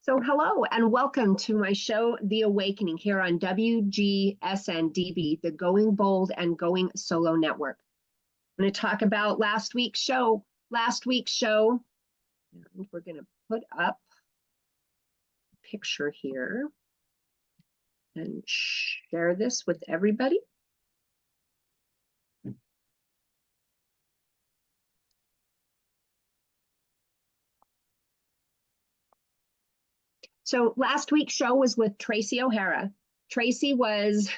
So hello and welcome to my show, The Awakening, here on WGSN-DB, the Going Bold and Going Solo Network. I'm going to talk about last week's show. And we're going to put up a picture here and share this with everybody. So last week's show was with Tracy O'Hara. Tracy was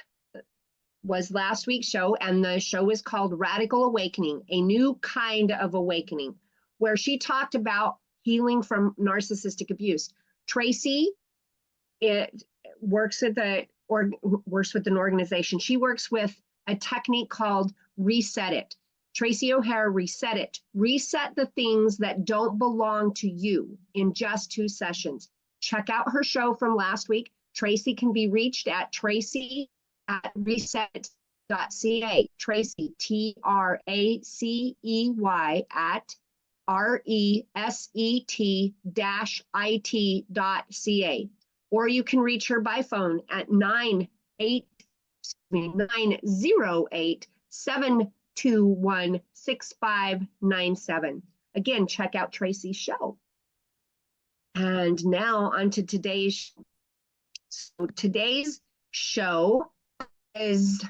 last week's show, and the show is called Radical Awakening, a new kind of awakening, where she talked about healing from narcissistic abuse. Tracy works with an organization. She works with a technique called Reset It. Tracy O'Hara, Reset It. Reset the things that don't belong to you in just 2 sessions. Check out her show from last week. Tracy can be reached at tracy@reset.ca. Tracy, TRACEY at RESET-IT.ca. Or you can reach her by phone at 908-721-6597. Again, check out Tracy's show. And now on to today's show. So today's show is,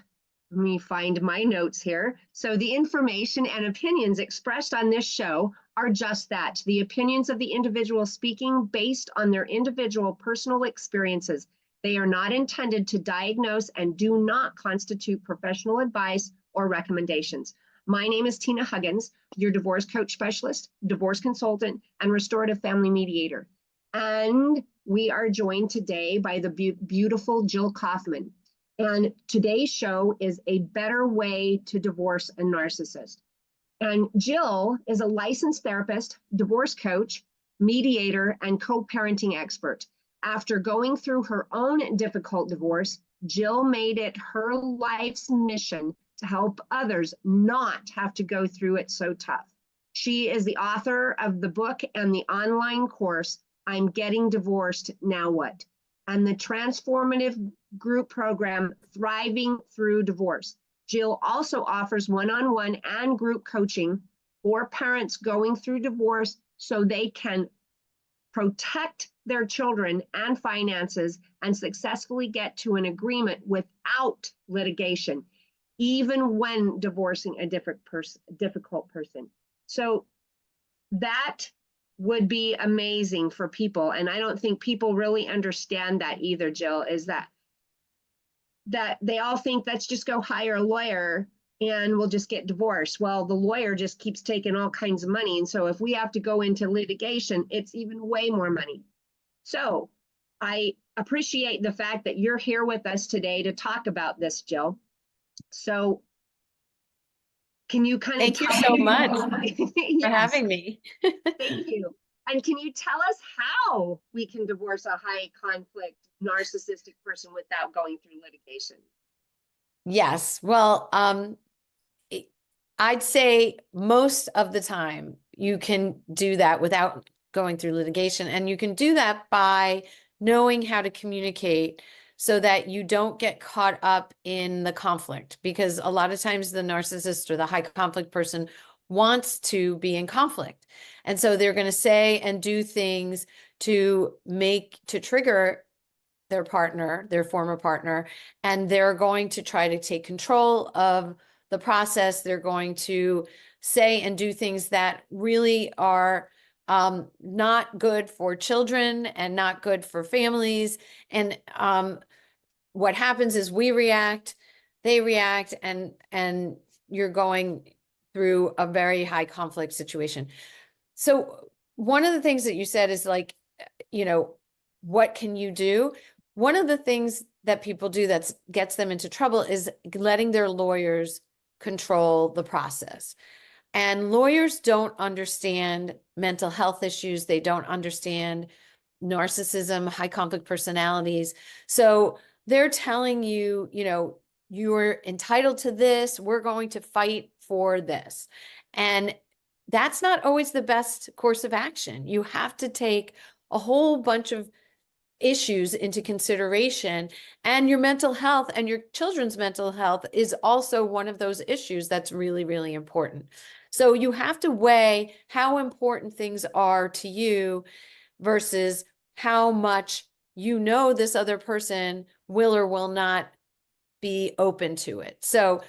let me find my notes here. So the information and opinions expressed on this show are just that, the opinions of the individual speaking based on their individual personal experiences. They are not intended to diagnose and do not constitute professional advice or recommendations. My name is Tina Huggins, your divorce coach specialist, divorce consultant, and restorative family mediator. And we are joined today by the beautiful Jill Kaufman. And today's show is a better way to divorce a narcissist. And Jill is a licensed therapist, divorce coach, mediator, and co-parenting expert. After going through her own difficult divorce, Jill made it her life's mission to help others not have to go through it so tough. She is the author of the book and the online course, I'm Getting Divorced, Now What? And the transformative group program, Thriving Through Divorce. Jill also offers one-on-one and group coaching for parents going through divorce so they can protect their children and finances and successfully get to an agreement without litigation, even when divorcing a difficult person. So that would be amazing for people. And I don't think people really understand that either, Jill, is that they all think, let's just go hire a lawyer and we'll just get divorced. Well, the lawyer just keeps taking all kinds of money. And so if we have to go into litigation, it's even way more money. So I appreciate the fact that you're here with us today to talk about this, Jill. So can you kind of Thank you so much Yes. for having me. Thank you. And can you tell us how we can divorce a high conflict narcissistic person without going through litigation? Yes. Well, I'd say most of the time you can do that without going through litigation. And you can do that by knowing how to communicate so that you don't get caught up in the conflict, because a lot of times the narcissist or the high conflict person wants to be in conflict. And so they're going to say and do things to trigger their partner, their former partner, and they're going to try to take control of the process. They're going to say and do things that really are not good for children and not good for families. And what happens is we react, they react, and you're going through a very high conflict situation. So one of the things that you said is like, what can you do? One of the things that people do that gets them into trouble is letting their lawyers control the process. And lawyers don't understand mental health issues. They don't understand narcissism, high conflict personalities. So they're telling you, you're entitled to this. We're going to fight for this. And that's not always the best course of action. You have to take a whole bunch of issues into consideration, and your mental health and your children's mental health is also one of those issues that's really, really important. So you have to weigh how important things are to you versus how much you know this other person will or will not be open to it. So,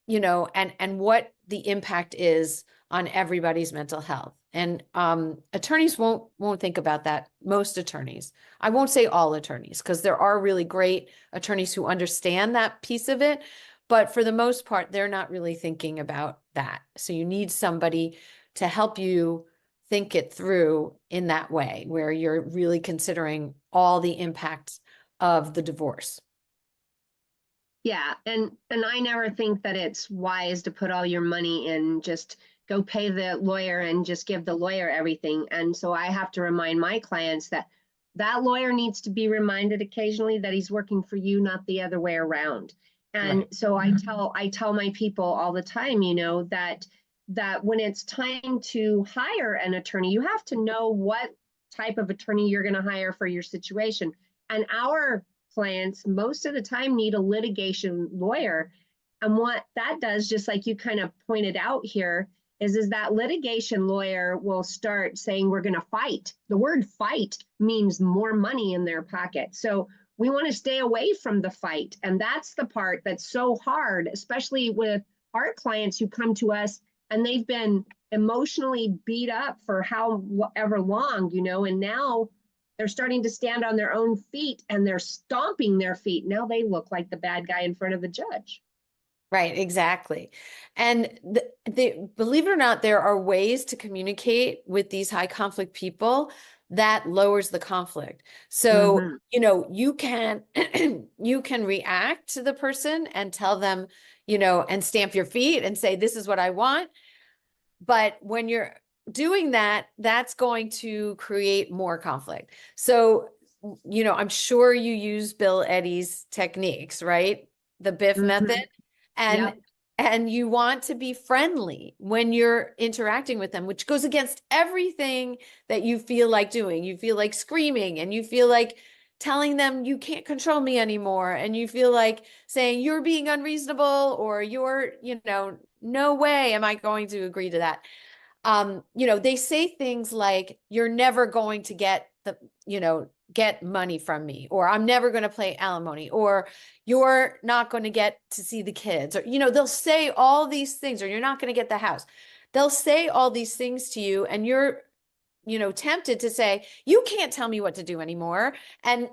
and what the impact is on everybody's mental health. And attorneys won't think about that. Most attorneys, I won't say all attorneys, because there are really great attorneys who understand that piece of it, but for the most part, they're not really thinking about that. So you need somebody to help you think it through in that way, where you're really considering all the impacts of the divorce. Yeah, and I never think that it's wise to put all your money in just go pay the lawyer and just give the lawyer everything. And so I have to remind my clients that that lawyer needs to be reminded occasionally that he's working for you, not the other way around. And Right. so I tell my people all the time, that when it's time to hire an attorney, you have to know what type of attorney you're going to hire for your situation. And our clients most of the time need a litigation lawyer. And what that does, just like you kind of pointed out here, is that litigation lawyer will start saying, we're going to fight. The word fight means more money in their pocket. So we want to stay away from the fight. And that's the part that's so hard, especially with our clients who come to us and they've been emotionally beat up for however long, and now they're starting to stand on their own feet and they're stomping their feet. Now they look like the bad guy in front of the judge. Right, exactly. And believe it or not, there are ways to communicate with these high conflict people that lowers the conflict. So, you can you can react to the person and tell them, and stamp your feet and say, this is what I want. But when you're doing that, that's going to create more conflict. So, I'm sure you use Bill Eddy's techniques, right? The Biff method. And Yep. and you want to be friendly when you're interacting with them, which goes against everything that you feel like doing. You feel like screaming, and you feel like telling them you can't control me anymore, and you feel like saying you're being unreasonable, or you're, no way am I going to agree to that. They say things like, you're never going to get money from me, or I'm never going to pay alimony, or you're not going to get to see the kids, or, they'll say all these things, or you're not going to get the house. They'll say all these things to you, and you're, tempted to say, you can't tell me what to do anymore. And,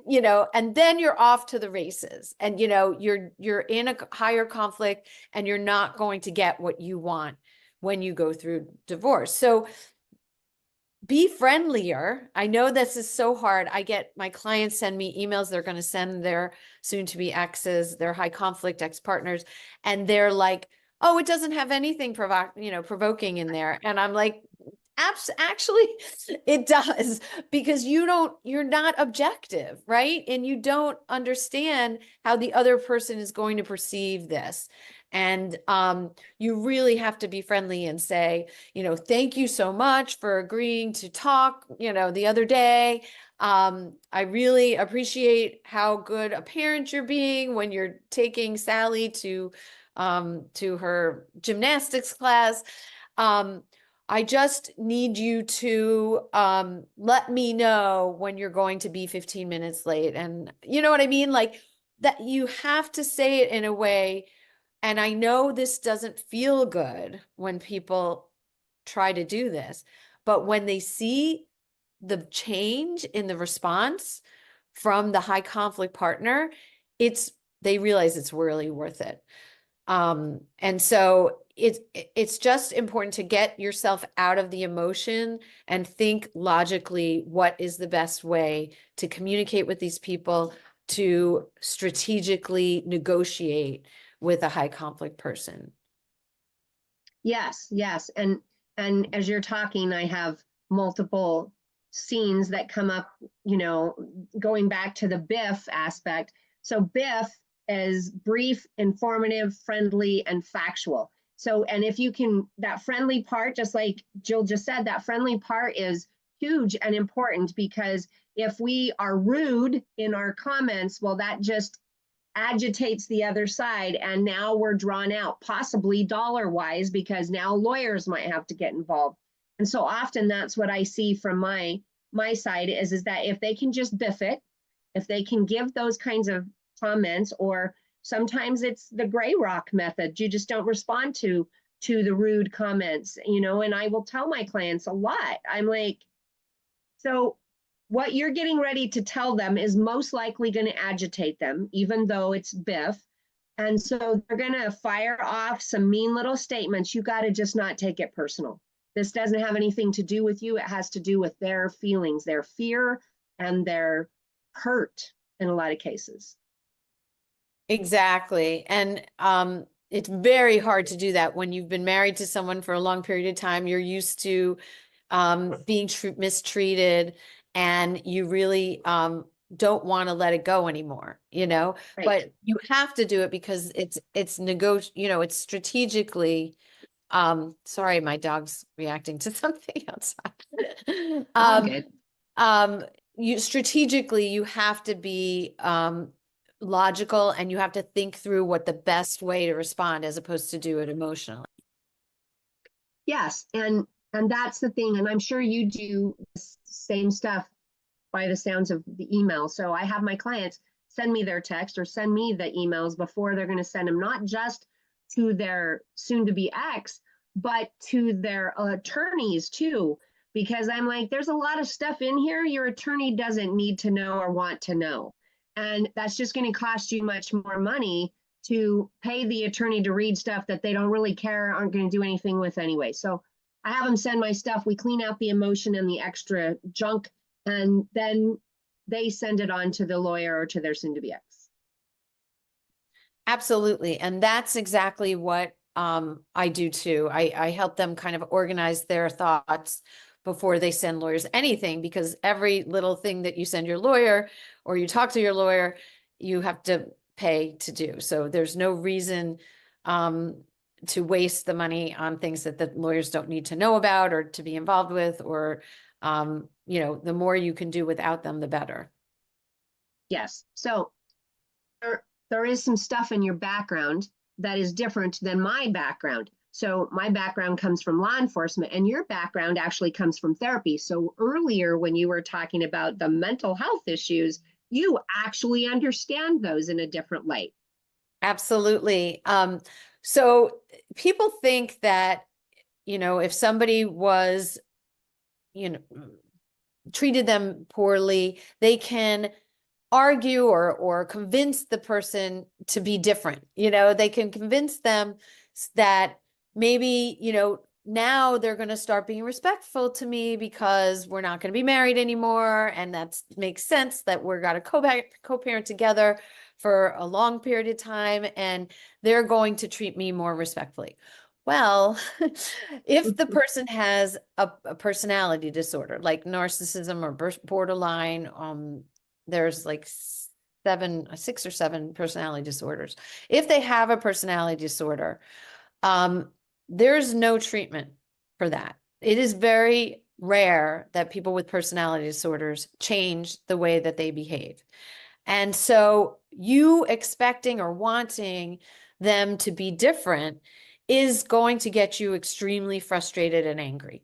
and then you're off to the races, and, you're in a higher conflict, and you're not going to get what you want when you go through divorce. So be friendlier. I know this is so hard. I get my clients send me emails. They're going to send their soon-to-be exes, their high conflict ex-partners, and they're like, oh, it doesn't have anything provoking in there. And I'm like, actually, it does, because you're not objective, right? And you don't understand how the other person is going to perceive this. And you really have to be friendly and say, thank you so much for agreeing to talk, the other day. I really appreciate how good a parent you're being when you're taking Sally to her gymnastics class. I just need you to let me know when you're going to be 15 minutes late. And you know what I mean? Like that, you have to say it in a way. And I know this doesn't feel good when people try to do this, but when they see the change in the response from the high conflict partner, they realize it's really worth it. And so it's just important to get yourself out of the emotion and think logically, what is the best way to communicate with these people, to strategically negotiate with a high conflict person. Yes. And as you're talking, I have multiple scenes that come up, going back to the Biff aspect. So Biff is brief, informative, friendly, and factual. So, and if you can, that friendly part, just like Jill just said, that friendly part is huge and important, because if we are rude in our comments, well, that just agitates the other side. And now we're drawn out, possibly dollar wise, because now lawyers might have to get involved. And so often that's what I see from my side is that if they can just biff it, if they can give those kinds of comments, or sometimes it's the gray rock method, you just don't respond to the rude comments, and I will tell my clients a lot. I'm like, so what you're getting ready to tell them is most likely going to agitate them, even though it's biff. And so they're going to fire off some mean little statements. You got to just not take it personal. This doesn't have anything to do with you. It has to do with their feelings, their fear, and their hurt in a lot of cases. Exactly. And it's very hard to do that when you've been married to someone for a long period of time. You're used to being mistreated, and you really don't want to let it go anymore, Right. But you have to do it because it's it's strategically. Sorry, my dog's reacting to something outside. All good. You strategically, you have to be logical, and you have to think through what the best way to respond, as opposed to do it emotionally. Yes, and that's the thing, and I'm sure you do the same stuff by the sounds of the email. So I have my clients send me their text or send me the emails before they're going to send them, not just to their soon-to-be ex, but to their attorneys too, because I'm like, there's a lot of stuff in here your attorney doesn't need to know or want to know. And that's just going to cost you much more money to pay the attorney to read stuff that they don't really care, aren't going to do anything with anyway. So I have them send my stuff. We clean out the emotion and the extra junk, and then they send it on to the lawyer or to their soon-to-be ex. Absolutely. And that's exactly what I do too. I help them kind of organize their thoughts before they send lawyers anything, because every little thing that you send your lawyer or you talk to your lawyer, you have to pay to do. So there's no reason to waste the money on things that the lawyers don't need to know about or to be involved with, or, the more you can do without them, the better. Yes. So there is some stuff in your background that is different than my background. So my background comes from law enforcement, and your background actually comes from therapy. So earlier, when you were talking about the mental health issues, you actually understand those in a different light. Absolutely. So people think that, if somebody was, treated them poorly, they can argue or convince the person to be different. They can convince them that maybe, now they're going to start being respectful to me because we're not going to be married anymore. And that makes sense that we're got to co-parent together for a long period of time, and they're going to treat me more respectfully. Well, if the person has a personality disorder like narcissism or borderline, there's like 6 or 7 personality disorders. If they have a personality disorder, there's no treatment for that. It is very rare that people with personality disorders change the way that they behave. And so you expecting or wanting them to be different is going to get you extremely frustrated and angry.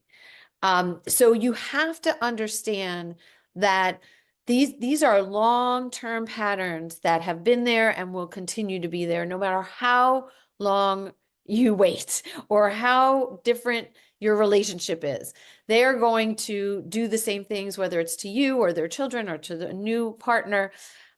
So you have to understand that these are long-term patterns that have been there and will continue to be there no matter how long you wait or how different your relationship is. They are going to do the same things, whether it's to you or their children or to the new partner,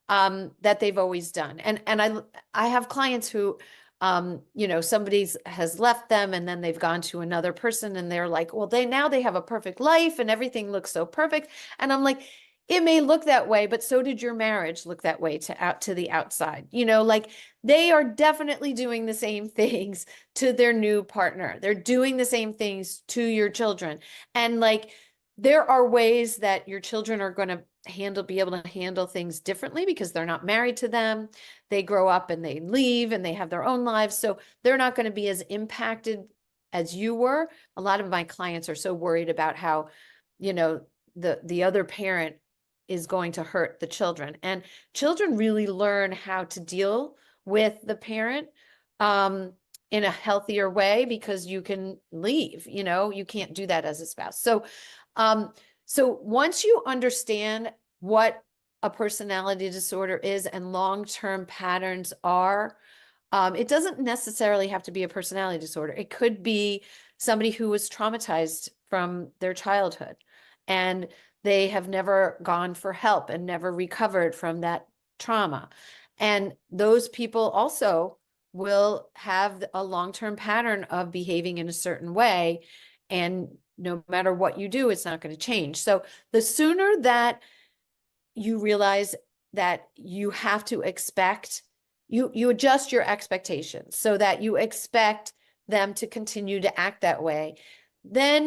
that they've always done. And I have clients who, somebody has left them and then they've gone to another person and they're like, well, now they have a perfect life and everything looks so perfect. And I'm like, it may look that way, but so did your marriage look that way to the outside. Like they are definitely doing the same things to their new partner. They're doing the same things to your children. And like, there are ways that your children are going to be able to handle things differently because they're not married to them. They grow up and they leave and they have their own lives. So they're not going to be as impacted as you were. A lot of my clients are so worried about how, the other parent is going to hurt the children. And children really learn how to deal with the parent in a healthier way, because you can leave, you can't do that as a spouse. So once you understand what a personality disorder is and long-term patterns are, it doesn't necessarily have to be a personality disorder. It could be somebody who was traumatized from their childhood and they have never gone for help and never recovered from that trauma. And those people also will have a long-term pattern of behaving in a certain way. And no matter what you do, it's not going to change. So the sooner that you realize that you have to expect, you adjust your expectations so that you expect them to continue to act that way, then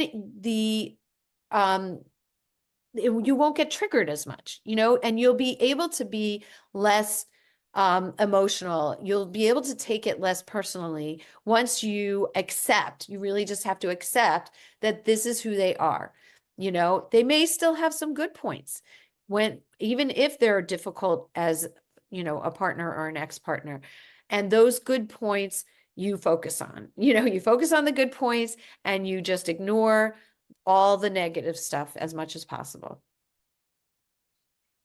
you won't get triggered as much, and you'll be able to be less emotional. You'll be able to take it less personally once you really just have to accept that this is who they are. They may still have some good points even if they're difficult as, a partner or an ex-partner, and those good points you focus on, you focus on the good points and you just ignore all the negative stuff as much as possible.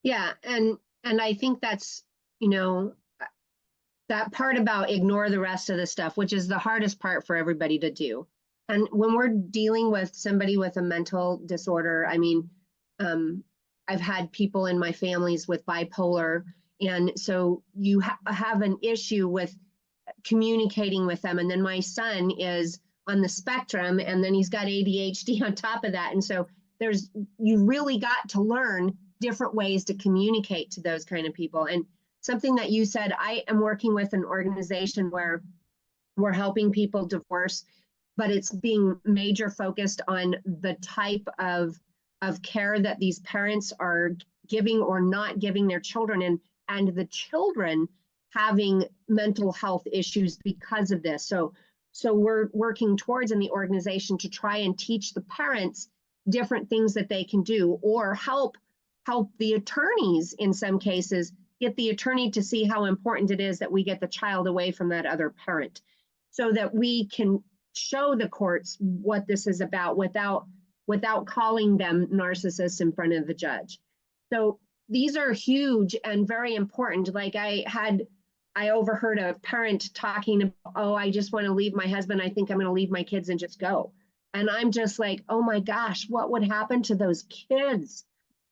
Yeah. And I think that's, that part about ignore the rest of the stuff, which is the hardest part for everybody to do. And when we're dealing with somebody with a mental disorder, I mean, I've had people in my families with bipolar. And so you have an issue with communicating with them. And then my son is on the spectrum, and then he's got ADHD on top of that. And so you really got to learn different ways to communicate to those kind of people. And something that you said, I am working with an organization where we're helping people divorce, but it's being major focused on the type of care that these parents are giving or not giving their children, and the children having mental health issues because of this. So we're working towards in the organization to try and teach the parents different things that they can do, or help the attorneys in some cases get the attorney to see how important it is that we get the child away from that other parent, so that we can show the courts what this is about without calling them narcissists in front of the judge. So these are huge and very important. Like I overheard a parent talking about, oh, I just want to leave my husband. I think I'm going to leave my kids and just go. And I'm just like, oh my gosh, what would happen to those kids?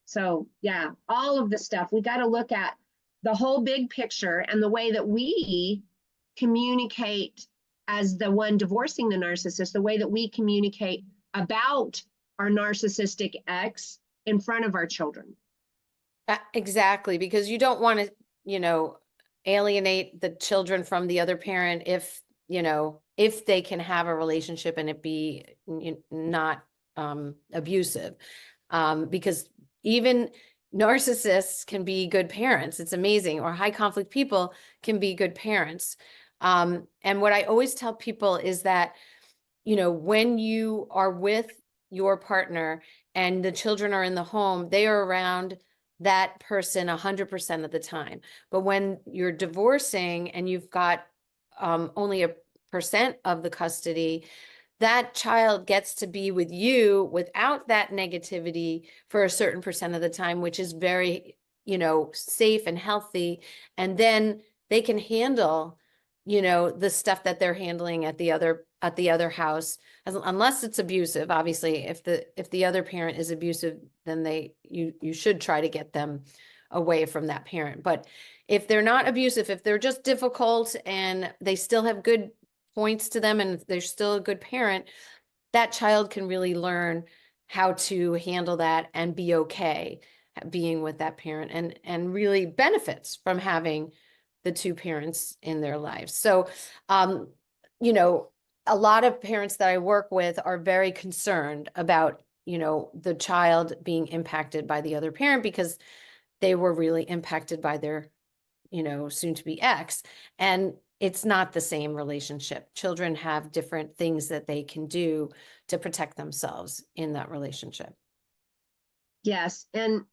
So yeah, all of the stuff, we got to look at the whole big picture, and the way that we communicate as the one divorcing the narcissist, the way that we communicate about our narcissistic ex in front of our children. Exactly, because you don't want to, alienate the children from the other parent if they can have a relationship and it be not abusive, because even narcissists can be good parents. It's amazing. Or high conflict people can be good parents. And what I always tell people is that, when you are with your partner and the children are in the home, they are around that person 100% of the time. But when you're divorcing and you've got only 1% of the custody, that child gets to be with you without that negativity for a certain percent of the time, which is very, safe and healthy. And then they can handle, the stuff that they're handling at the other house, unless it's abusive. Obviously, if the other parent is abusive, then you should try to get them away from that parent. But if they're not abusive, if they're just difficult and they still have good points to them and they're still a good parent, that child can really learn how to handle that and be okay being with that parent, and really benefits from having the two parents in their lives. So, a lot of parents that I work with are very concerned about, the child being impacted by the other parent because they were really impacted by their, soon to be ex. And it's not the same relationship. Children have different things that they can do to protect themselves in that relationship. Yes. And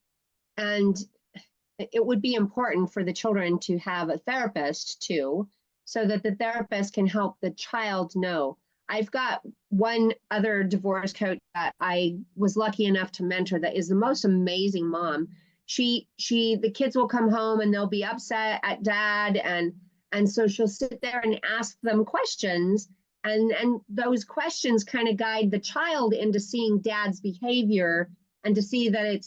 it would be important for the children to have a therapist too, so that the therapist can help the child know. I've got one other divorce coach that I was lucky enough to mentor that is the most amazing mom. The kids will come home and they'll be upset at dad, and so she'll sit there and ask them questions, and those questions kind of guide the child into seeing dad's behavior and to see that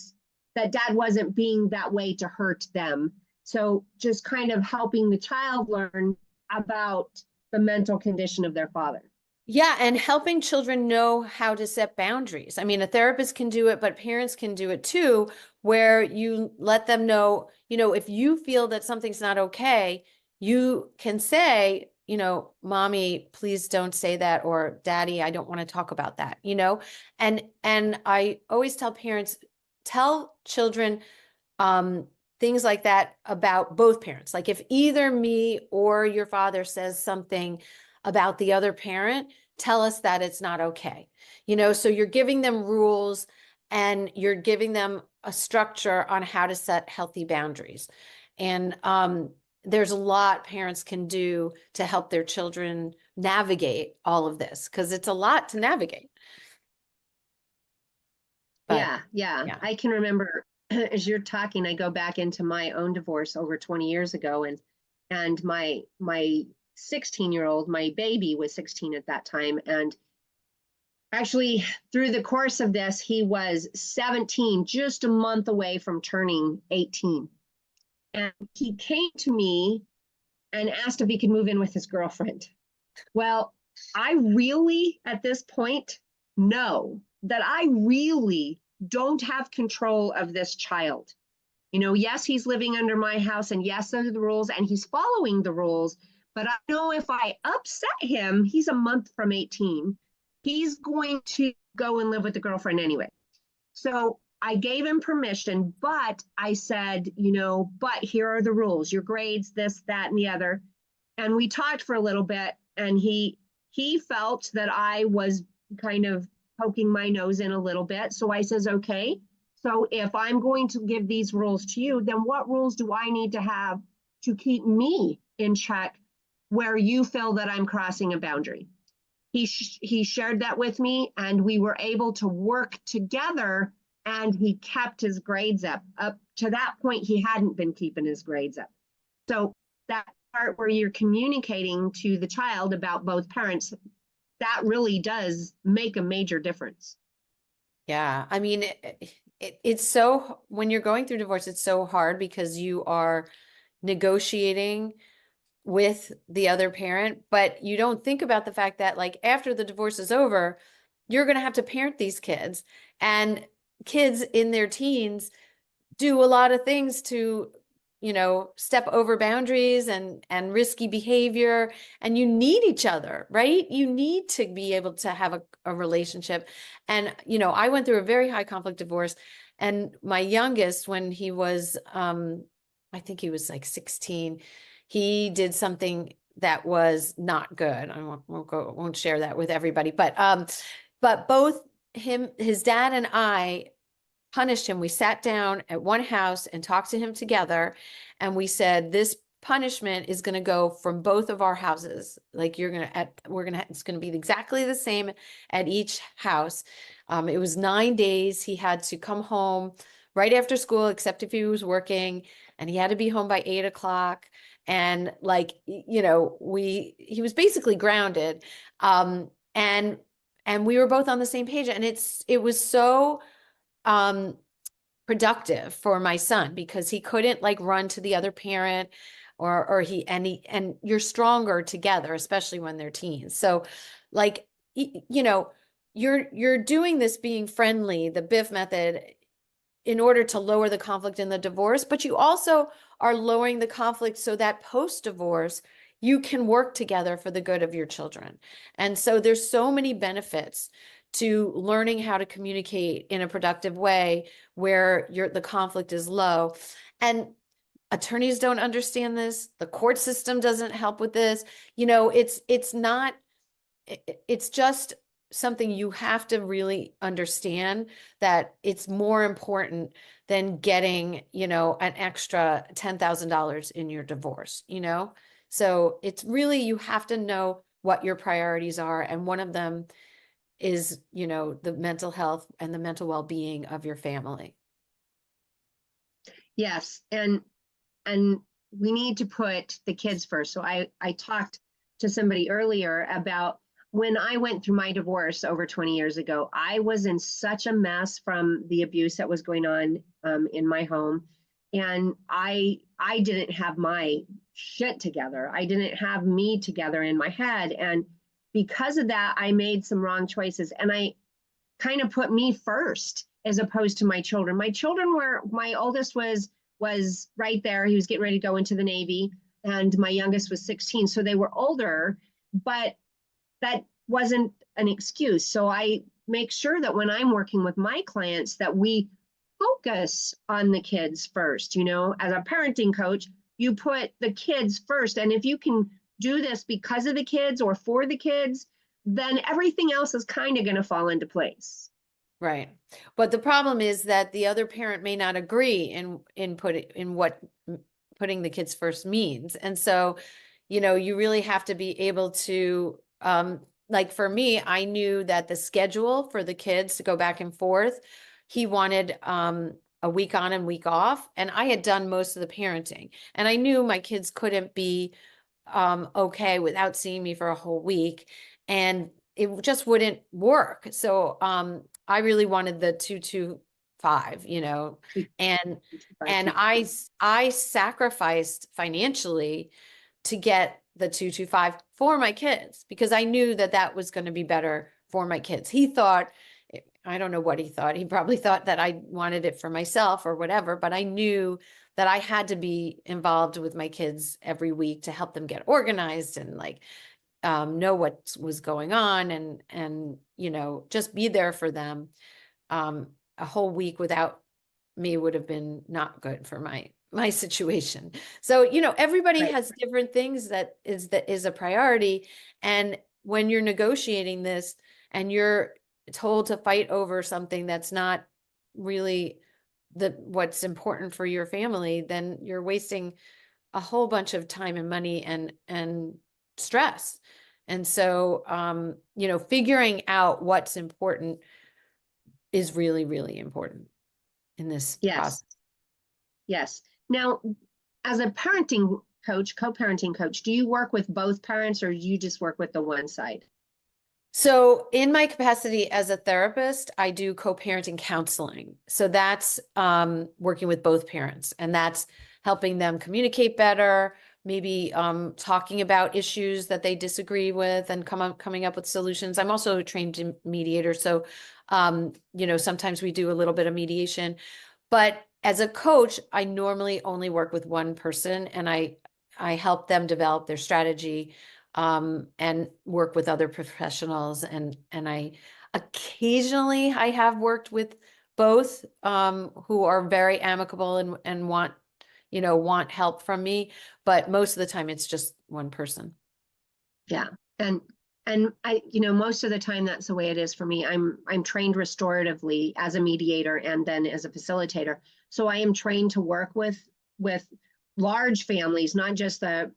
dad wasn't being that way to hurt them. So just kind of helping the child learn about the mental condition of their father. Yeah, and helping children know how to set boundaries. I mean, a therapist can do it, but parents can do it too, where you let them know, if you feel that something's not okay, you can say, mommy, please don't say that, or daddy, I don't want to talk about that, and I always tell parents, tell children things like that about both parents. Like if either me or your father says something about the other parent, tell us that it's not okay. So you're giving them rules and you're giving them a structure on how to set healthy boundaries. And there's a lot parents can do to help their children navigate all of this, because it's a lot to navigate. But Yeah. I can remember as you're talking, I go back into my own divorce over 20 years ago, and my 16-year-old, my baby was 16 at that time, and actually through the course of this, he was 17, just a month away from turning 18. And he came to me and asked if he could move in with his girlfriend. Well, I really, at this point, know that I really don't have control of this child. Yes, he's living under my house, and yes, those are the rules, and he's following the rules. But I know if I upset him, he's a month from 18. He's going to go and live with the girlfriend anyway. So I gave him permission, but I said, but here are the rules, your grades, this, that, and the other. And we talked for a little bit, and he felt that I was kind of poking my nose in a little bit. So I says, okay, so if I'm going to give these rules to you, then what rules do I need to have to keep me in check where you feel that I'm crossing a boundary? He shared that with me, and we were able to work together, and he kept his grades up. Up to that point, he hadn't been keeping his grades up. So that part where you're communicating to the child about both parents, that really does make a major difference. yeah, I mean, it's so, when you're going through divorce, it's so hard because you are negotiating with the other parent, but you don't think about the fact that like after the divorce is over, you're going to have to parent these kids, and kids in their teens do a lot of things to, step over boundaries and risky behavior, and you need each other, right? You need to be able to have a relationship. And, I went through a very high conflict divorce, and my youngest, when he was, I think he was like 16, he did something that was not good. I won't share that with everybody, but both his dad and I punished him. We sat down at one house and talked to him together. And we said, this punishment is going to go from both of our houses. Like it's going to be exactly the same at each house. It was 9 days. He had to come home right after school, except if he was working, and he had to be home by 8 o'clock. And like, he was basically grounded. And we were both on the same page. And it was so, productive for my son, because he couldn't like run to the other parent, and you're stronger together, especially when they're teens. So like, you're doing this being friendly, the BIF method, in order to lower the conflict in the divorce, but you also are lowering the conflict so that post-divorce, you can work together for the good of your children. And so there's so many benefits to learning how to communicate in a productive way where the conflict is low. And attorneys don't understand this. The court system doesn't help with this. It's just something you have to really understand, that it's more important than getting, an extra $10,000 in your divorce, So it's really, you have to know what your priorities are. And one of them is, the mental health and the mental well-being of your family. Yes. And we need to put the kids first. So I talked to somebody earlier about when I went through my divorce over 20 years ago. I was in such a mess from the abuse that was going on in my home. And I didn't have my shit together. I didn't have me together in my head. And because of that, I made some wrong choices. And I kind of put me first as opposed to my children. My children were, my oldest was right there. He was getting ready to go into the Navy, and my youngest was 16. So they were older, but that wasn't an excuse. So I make sure that when I'm working with my clients that we focus on the kids first. As a parenting coach, you put the kids first. And if you can do this because of the kids or for the kids, then everything else is kind of going to fall into place. Right. But the problem is that the other parent may not agree in putting the kids first means. And so, you really have to be able to, like for me, I knew that the schedule for the kids to go back and forth, he wanted a week on and week off. And I had done most of the parenting, and I knew my kids couldn't be okay without seeing me for a whole week. And it just wouldn't work. So I really wanted the 2-2-5, and I sacrificed financially to get the 2-2-5 for my kids, because I knew that that was going to be better for my kids. He thought, I don't know what he thought. He probably thought that I wanted it for myself or whatever, but I knew that I had to be involved with my kids every week to help them get organized and know what was going on, and just be there for them. A whole week without me would have been not good for my situation. So, everybody Right. has different things that is a priority. And when you're negotiating this and you're told to fight over something that's not really what's important for your family, then you're wasting a whole bunch of time and money and stress. And so, figuring out what's important is really, really important in this process. Yes. Now, as a parenting coach, co-parenting coach, do you work with both parents, or do you just work with the one side? So in my capacity as a therapist, I do co-parenting counseling. So that's working with both parents, and that's helping them communicate better, maybe talking about issues that they disagree with and coming up with solutions. I'm also a trained mediator. So, sometimes we do a little bit of mediation, but as a coach, I normally only work with one person, and I help them develop their strategy, and work with other professionals. And I occasionally I have worked with both, who are very amicable and want help from me, but most of the time it's just one person. Yeah. And I, most of the time that's the way it is for me. I'm trained restoratively as a mediator and then as a facilitator. So I am trained to work with large families, not just the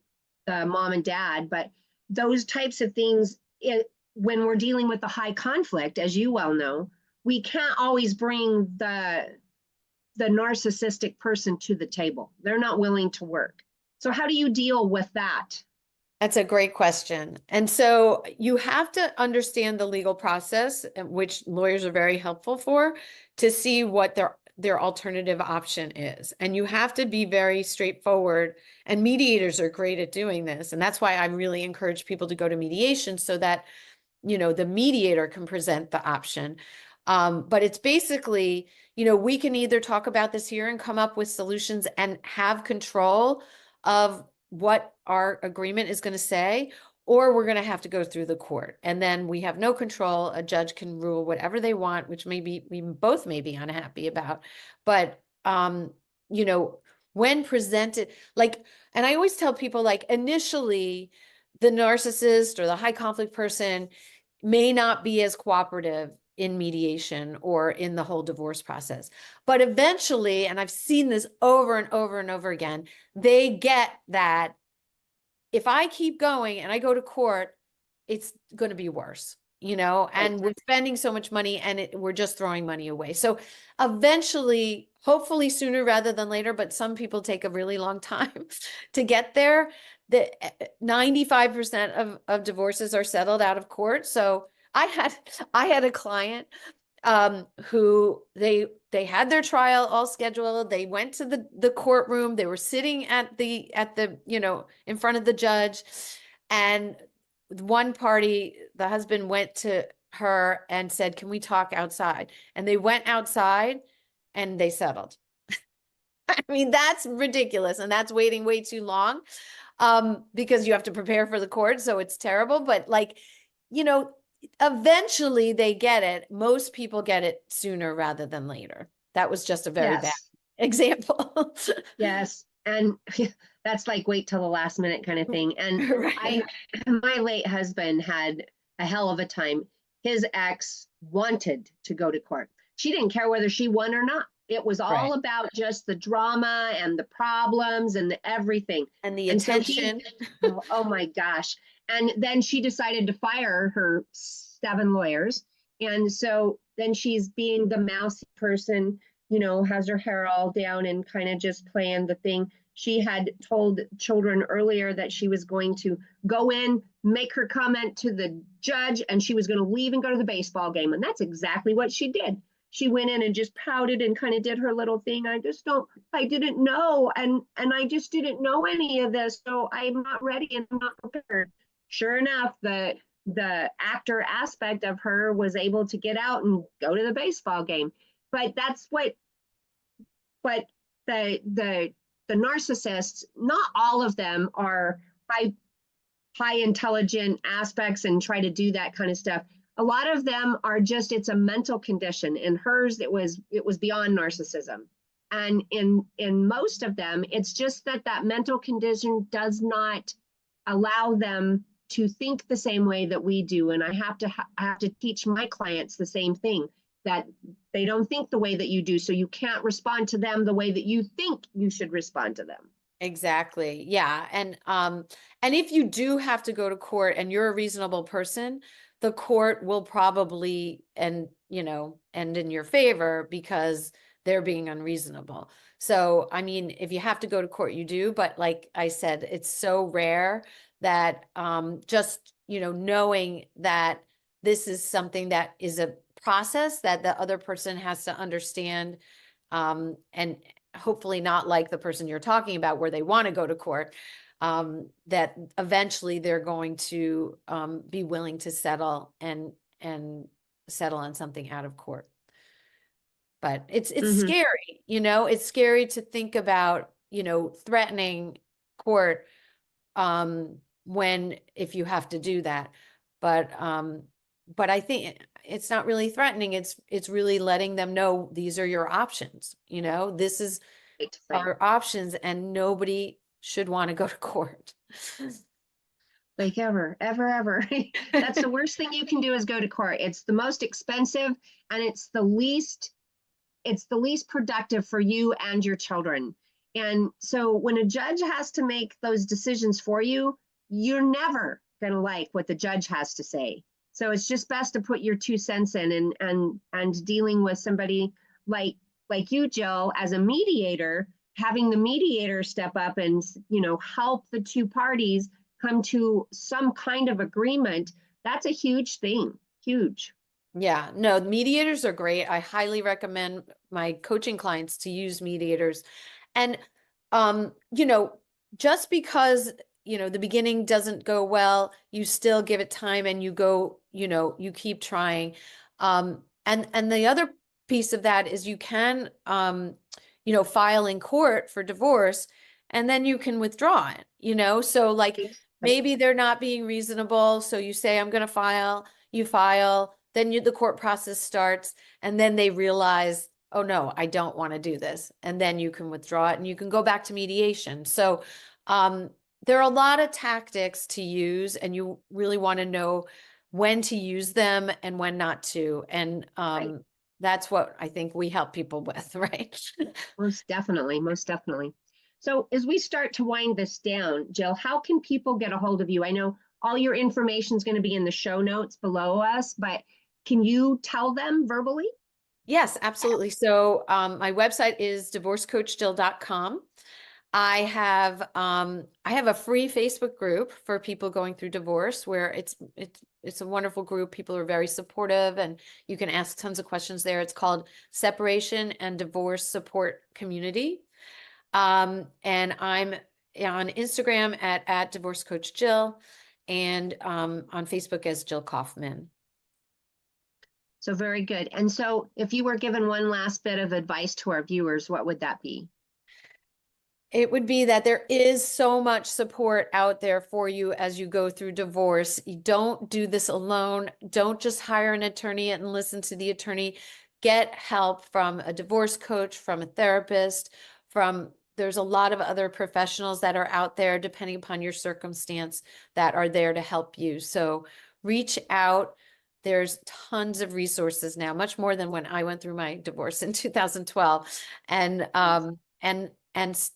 mom and dad, but those types of things. When we're dealing with the high conflict, as you well know, we can't always bring the narcissistic person to the table. They're not willing to work. So how do you deal with that? That's a great question. And so you have to understand the legal process, which lawyers are very helpful for, to see what their alternative option is. And you have to be very straightforward. And mediators are great at doing this. And that's why I really encourage people to go to mediation, so that, the mediator can present the option. But it's basically, we can either talk about this here and come up with solutions and have control of what our agreement is going to say, or we're going to have to go through the court. And then we have no control. A judge can rule whatever they want, which maybe we both may be unhappy about. But, when presented, and I always tell people, initially, the narcissist or the high conflict person may not be as cooperative in mediation or in the whole divorce process. But eventually, and I've seen this over and over and over again, they get that if I keep going and I go to court, it's going to be worse, and we're spending so much money and we're just throwing money away. So eventually, hopefully sooner rather than later, but some people take a really long time to get there. The 95% of divorces are settled out of court. So I had a client who they had their trial all scheduled. They went to the courtroom. They were sitting at the in front of the judge, and one party, the husband went to her and said, "Can we talk outside?" And they went outside and they settled. I mean, that's ridiculous, and that's waiting way too long because you have to prepare for the court, so it's terrible. But eventually they get it. Most people get it sooner rather than later. That was just a very bad example. Yes. And that's like wait till the last minute kind of thing. And Right. my late husband had a hell of a time. His ex wanted to go to court. She didn't care whether she won or not. It was all about just the drama and the problems and the everything. And the attention. Oh my gosh. And then she decided to fire her 7 lawyers. And so then she's being the mousy person, has her hair all down and kind of just playing the thing. She had told children earlier that she was going to go in, make her comment to the judge, and she was going to leave and go to the baseball game. And that's exactly what she did. She went in and just pouted and kind of did her little thing. I didn't know. And I just didn't know any of this. So I'm not ready and I'm not prepared. Sure enough, the actor aspect of her was able to get out and go to the baseball game. But that's what the narcissists, not all of them are high intelligent aspects and try to do that kind of stuff. A lot of them are just, it's a mental condition. In hers, it was beyond narcissism. And in most of them, it's just that mental condition does not allow them to think the same way that we do. And I have to teach my clients the same thing, that they don't think the way that you do. So you can't respond to them the way that you think you should respond to them. Exactly. Yeah. And if you do have to go to court and you're a reasonable person, the court will probably end in your favor because they're being unreasonable. So, I mean, if you have to go to court, you do. But like I said, it's so rare that just, knowing that this is something that is a process that the other person has to understand, and hopefully not like the person you're talking about where they want to go to court, that eventually they're going to be willing to settle and settle on something out of court. But it's scary, it's scary to think about, threatening court if you have to do that. But I think it's not really threatening. It's really letting them know these are your options. This is our options, and nobody should want to go to court. Like ever. That's the worst thing you can do is go to court. It's the most expensive, and it's the least productive for you and your children. And so when a judge has to make those decisions for you, you're never going to like what the judge has to say. So it's just best to put your 2 cents in, and dealing with somebody like you, Jill, as a mediator, having the mediator step up and, help the 2 parties come to some kind of agreement. That's a huge thing. Huge. Yeah, no, mediators are great. I highly recommend my coaching clients to use mediators. And, just because, the beginning doesn't go well, you still give it time and you go, you keep trying. And the other piece of that is you can, file in court for divorce, and then you can withdraw it, so like maybe they're not being reasonable. So you say, I'm going to file, you file, then the court process starts, and then they realize, oh no, I don't want to do this. And then you can withdraw it and you can go back to mediation. So there are a lot of tactics to use, and you really want to know when to use them and when not to. And Right. that's what I think we help people with, right? Most definitely, most definitely. So as we start to wind this down, Jill, how can people get a hold of you? I know all your information is going to be in the show notes below us, but can you tell them verbally? Yes, absolutely. So my website is divorcecoachjill.com. I have a free Facebook group for people going through divorce where it's a wonderful group. People are very supportive and you can ask tons of questions there. It's called Separation and Divorce Support Community. And I'm on Instagram at Divorce Coach Jill and on Facebook as Jill Kaufman. So very good. And so if you were given one last bit of advice to our viewers, what would that be? It would be that there is so much support out there for you as you go through divorce. You don't do this alone. Don't just hire an attorney and listen to the attorney. Get help from a divorce coach, from a therapist, there's a lot of other professionals that are out there, depending upon your circumstance, that are there to help you. So reach out. There's tons of resources now, much more than when I went through my divorce in 2012. And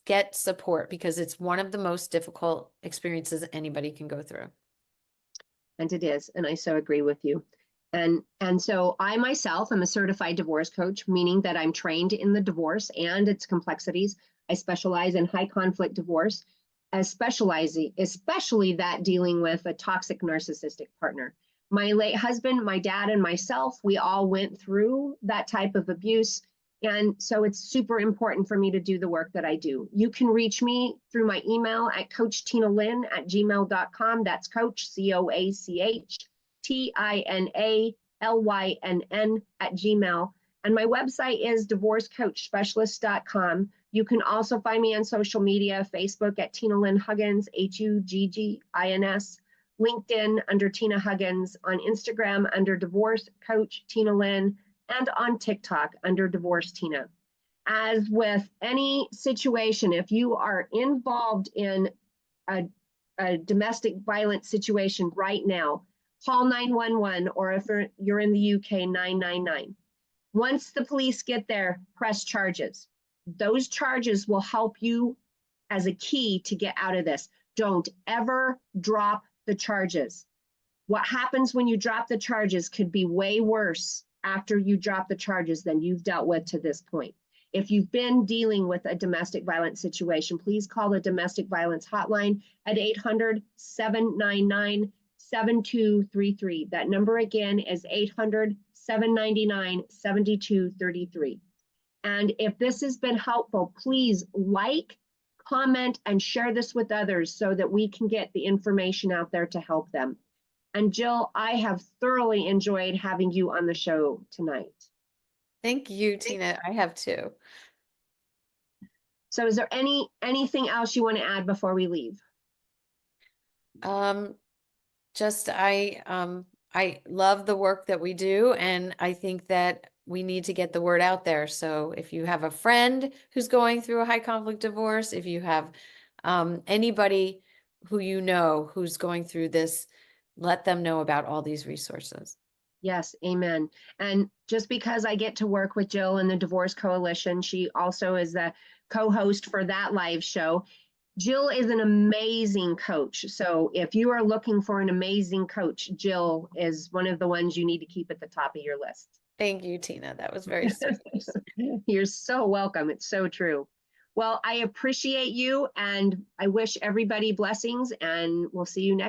get support because it's one of the most difficult experiences anybody can go through. And it is, and I so agree with you. And so I myself am a certified divorce coach, meaning that I'm trained in the divorce and its complexities. I specialize in high conflict divorce, especially that dealing with a toxic narcissistic partner. My late husband, my dad, and myself, we all went through that type of abuse. And so it's super important for me to do the work that I do. You can reach me through my email at coachtinalynn@gmail.com. That's coach, COACHTINALYNN @gmail. And my website is divorcecoachspecialist.com. You can also find me on social media, Facebook at Tina Lynn Huggins, HUGGINS, LinkedIn under Tina Huggins, on Instagram under Divorce Coach Tina Lynn, and on TikTok under Divorce Tina. As with any situation, if you are involved in a domestic violence situation right now, call 911, or if you're in the UK, 999. Once the police get there, press charges. Those charges will help you as a key to get out of this. Don't ever drop the charges. What happens when you drop the charges could be way worse after you drop the charges than you've dealt with to this point. If you've been dealing with a domestic violence situation, please call the domestic violence hotline at 800-799-7233. That number again is 800-799-7233. And if this has been helpful, please like, comment, and share this with others so that we can get the information out there to help them. And Jill, I have thoroughly enjoyed having you on the show tonight. Thank you, Tina. I have too. So is there anything else you want to add before we leave? Just I love the work that we do, and I think that we need to get the word out there. So if you have a friend who's going through a high conflict divorce, if you have anybody who you know who's going through this, let them know about all these resources. Yes, amen. And just because I get to work with Jill in the Divorce Coalition, she also is the co-host for that live show. Jill is an amazing coach. So if you are looking for an amazing coach, Jill is one of the ones you need to keep at the top of your list. Thank you, Tina. That was very sweet. You're so welcome. It's so true. Well, I appreciate you and I wish everybody blessings, and we'll see you next.